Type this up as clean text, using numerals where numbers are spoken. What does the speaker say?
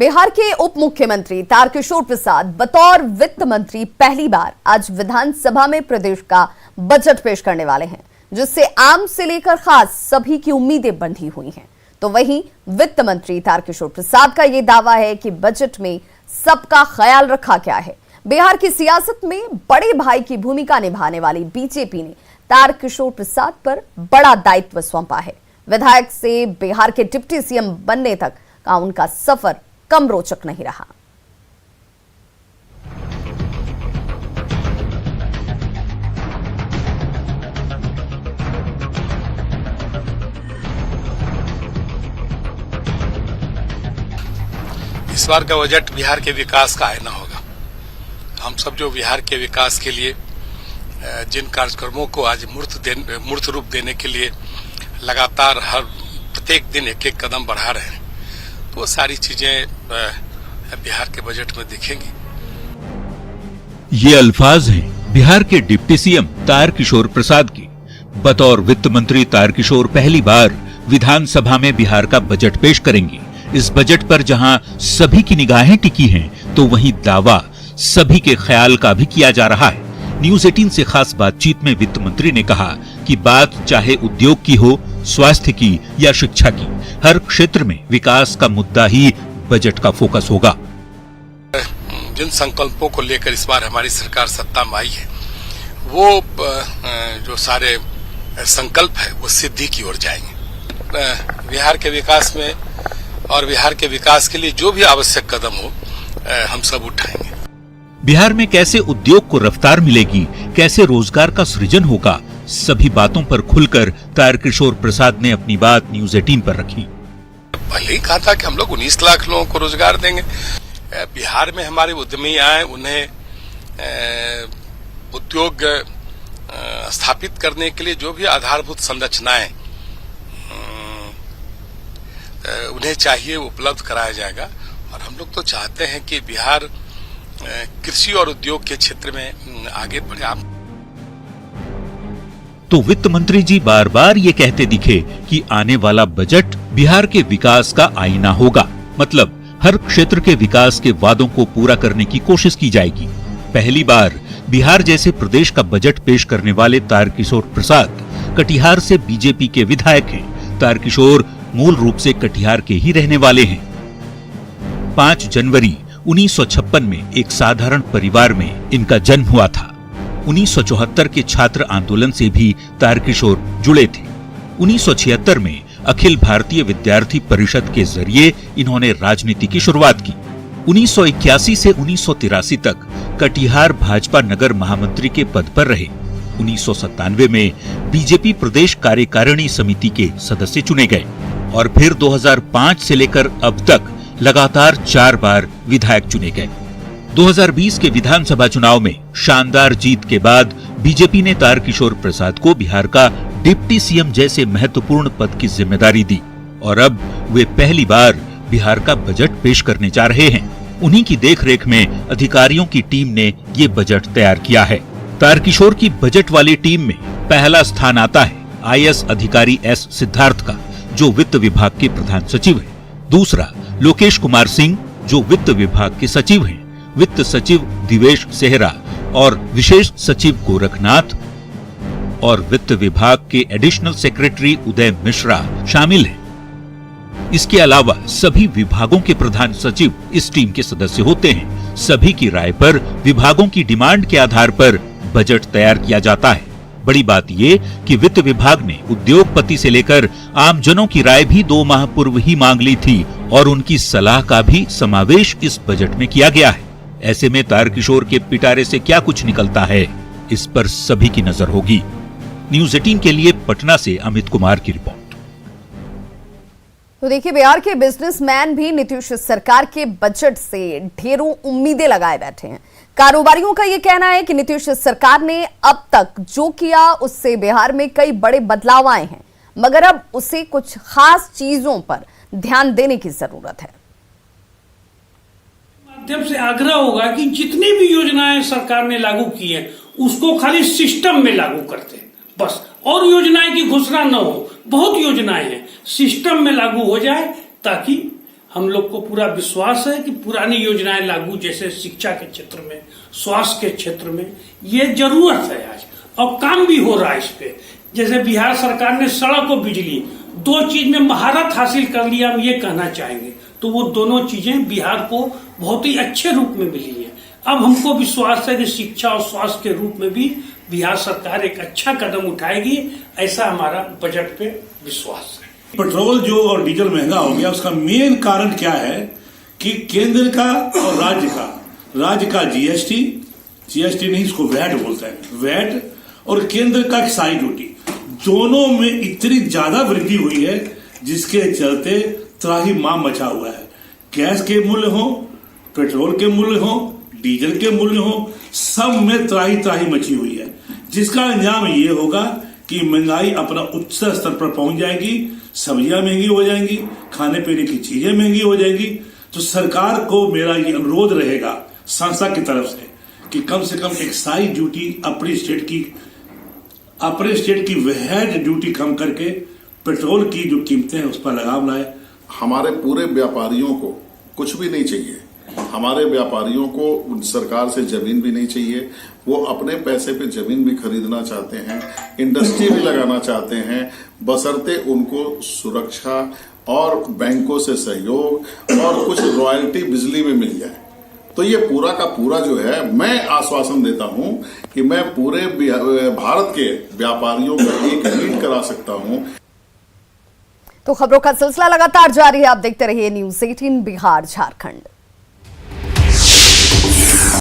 बिहार के उप मुख्यमंत्री तारकिशोर प्रसाद बतौर वित्त मंत्री पहली बार आज विधानसभा में प्रदेश का बजट पेश करने वाले हैं, जिससे आम से लेकर खास सभी की उम्मीदें बंधी हुई हैं। तो वहीं वित्त मंत्री तारकिशोर प्रसाद का यह दावा है कि बजट में सबका ख्याल रखा गया है। बिहार की सियासत में बड़े भाई की भूमिका निभाने वाली बीजेपी ने तारकिशोर प्रसाद पर बड़ा दायित्व सौंपा है। विधायक से बिहार के डिप्टी सीएम बनने तक का उनका सफर कम रोचक नहीं रहा। इस बार का बजट बिहार के विकास का आईना होगा। हम सब जो बिहार के विकास के लिए जिन कार्यक्रमों को आज मूर्त रूप देने के लिए लगातार हर प्रत्येक दिन एक एक कदम बढ़ा रहे हैं, तो वो सारी चीजें बिहार के बजट में दिखेंगी। ये अल्फाज हैं बिहार के डिप्टी सीएम तारकिशोर प्रसाद की। बतौर वित्त मंत्री तारकिशोर पहली बार विधानसभा में बिहार का बजट पेश करेंगे। इस बजट पर जहां सभी की निगाहें टिकी हैं, तो वहीं दावा सभी के ख्याल का भी किया जा रहा है। न्यूज 18 से खास बातचीत में वित्त मंत्री ने कहा कि बात चाहे उद्योग की हो, स्वास्थ्य की या शिक्षा की, हर क्षेत्र में विकास का मुद्दा ही बजट का फोकस होगा। जिन संकल्पों को लेकर इस बार हमारी सरकार सत्ता में आई है, वो जो सारे संकल्प है वो सिद्धि की ओर जाएंगे। बिहार के विकास में और बिहार के विकास के लिए जो भी आवश्यक कदम हो, हम सब उठाएंगे। बिहार में कैसे उद्योग को रफ्तार मिलेगी, कैसे रोजगार का सृजन होगा, सभी बातों पर खुलकर तारकिशोर प्रसाद ने अपनी बात न्यूज 18 पर रखी। पहले ही कहा था कि हम लोग 19 लाख लोगों को रोजगार देंगे। बिहार में हमारे उद्यमी आए, उन्हें उद्योग स्थापित करने के लिए जो भी आधारभूत संरचनाएं उन्हें चाहिए उपलब्ध कराया जाएगा। और हम लोग तो चाहते हैं कि बिहार कृषि और उद्योग के क्षेत्र में आगे बढ़े। तो वित्त मंत्री जी बार बार ये कहते दिखे कि आने वाला बजट बिहार के विकास का आईना होगा, मतलब हर क्षेत्र के विकास के वादों को पूरा करने की कोशिश की जाएगी। पहली बार बिहार जैसे प्रदेश का बजट पेश करने वाले तारकिशोर प्रसाद कटिहार से बीजेपी के विधायक हैं। तारकिशोर मूल रूप से कटिहार के ही रहने वाले हैं। 5 जनवरी 1956 में एक साधारण परिवार में इनका जन्म हुआ था। 1974 के छात्र आंदोलन से भी तारकिशोर जुड़े थे। 1976 में अखिल भारतीय विद्यार्थी परिषद के जरिए इन्होंने राजनीति की शुरुआत की। 1981 से 1983 तक कटिहार भाजपा नगर महामंत्री के पद पर रहे। 1997 में बीजेपी प्रदेश कार्यकारिणी समिति के सदस्य चुने गए और फिर 2005 से लेकर अब तक लगातार 4 बार विधायक चुने गए। 2020 के विधानसभा चुनाव में शानदार जीत के बाद बीजेपी ने तारकिशोर प्रसाद को बिहार का डिप्टी सीएम जैसे महत्वपूर्ण पद की जिम्मेदारी दी और अब वे पहली बार बिहार का बजट पेश करने जा रहे हैं। उन्हीं की देखरेख में अधिकारियों की टीम ने ये बजट तैयार किया है। तारकिशोर की बजट वाली टीम में पहला स्थान आता है आईएएस अधिकारी एस सिद्धार्थ का, जो वित्त विभाग के प्रधान सचिव है। दूसरा लोकेश कुमार सिंह, जो वित्त विभाग के सचिव हैं। वित्त सचिव दिवेश सेहरा और विशेष सचिव गोरखनाथ और वित्त विभाग के एडिशनल सेक्रेटरी उदय मिश्रा शामिल हैं। इसके अलावा सभी विभागों के प्रधान सचिव इस टीम के सदस्य होते हैं। सभी की राय पर विभागों की डिमांड के आधार पर बजट तैयार किया जाता है। बड़ी बात ये कि वित्त विभाग ने उद्योगपति से लेकर आमजनों की राय भी 2 माह पूर्व ही मांग ली थी और उनकी सलाह का भी समावेश इस बजट में किया गया है। ऐसे में तारकिशोर के पिटारे से क्या कुछ निकलता है, इस पर सभी की नजर होगी। न्यूज 18 के लिए पटना से अमित कुमार की रिपोर्ट। तो देखिए, बिहार के बिजनेसमैन भी नीतीश सरकार के बजट से ढेरों उम्मीदें लगाए बैठे हैं। कारोबारियों का यह कहना है कि नीतीश सरकार ने अब तक जो किया उससे बिहार में कई बड़े बदलाव आए हैं, मगर अब उसे कुछ खास चीजों पर ध्यान देने की जरूरत है। माध्यम से आग्रह होगा कि जितनी भी योजनाएं सरकार ने लागू की है उसको खाली सिस्टम में लागू करते हैं बस, और योजनाएं की घोषणा न हो। बहुत योजनाएं हैं, सिस्टम में लागू हो जाए ताकि हम लोग को पूरा विश्वास है कि पुरानी योजनाएं लागू, जैसे शिक्षा के क्षेत्र में, स्वास्थ्य के क्षेत्र में, ये जरूरत है आज, और काम भी हो रहा है इस पे। जैसे बिहार सरकार ने सड़क और बिजली, 2 चीज में महारत हासिल कर लिया, हम ये कहना चाहेंगे। तो वो दोनों चीजें बिहार को बहुत ही अच्छे रूप में मिली है। अब हमको विश्वास है कि शिक्षा और स्वास्थ्य के रूप में भी बिहार सरकार एक अच्छा कदम उठाएगी, ऐसा हमारा बजट पे विश्वास है। पेट्रोल जो और डीजल महंगा हो गया, उसका मेन कारण क्या है कि केंद्र का और राज्य का जीएसटी नहीं, इसको वैट बोलते हैं, वैट, और केंद्र का एक्साइज ड्यूटी, दोनों में इतनी ज्यादा वृद्धि हुई है जिसके चलते त्राही माम मचा हुआ है। गैस के मूल्य हो, पेट्रोल के मूल्य हो, डीजल के मूल्य हो, सब में त्राही मची हुई है, जिसका अंजाम ये होगा कि महंगाई अपना उच्च स्तर पर पहुंच जाएगी, सब्जियां महंगी हो जाएंगी, खाने पीने की चीजें महंगी हो जाएंगी। तो सरकार को मेरा ये अनुरोध रहेगा संसद की तरफ से कि से कम एक्साइज ड्यूटी अपने स्टेट की वैट ड्यूटी कम करके पेट्रोल की जो कीमतें हैं उस पर लगाम लाए। हमारे पूरे व्यापारियों को कुछ भी नहीं चाहिए, हमारे व्यापारियों को सरकार से जमीन भी नहीं चाहिए, वो अपने पैसे पे जमीन भी खरीदना चाहते हैं, इंडस्ट्री भी लगाना चाहते हैं, बशर्ते उनको सुरक्षा और बैंकों से सहयोग और कुछ रॉयल्टी बिजली में मिल जाए। तो ये पूरा का पूरा जो है, मैं आश्वासन देता हूं कि मैं पूरे भारत के व्यापारियों का एक मीट करा सकता हूं। तो खबरों का सिलसिला लगातार जारी है, आप देखते रहिए न्यूज़ 18 बिहार झारखंड।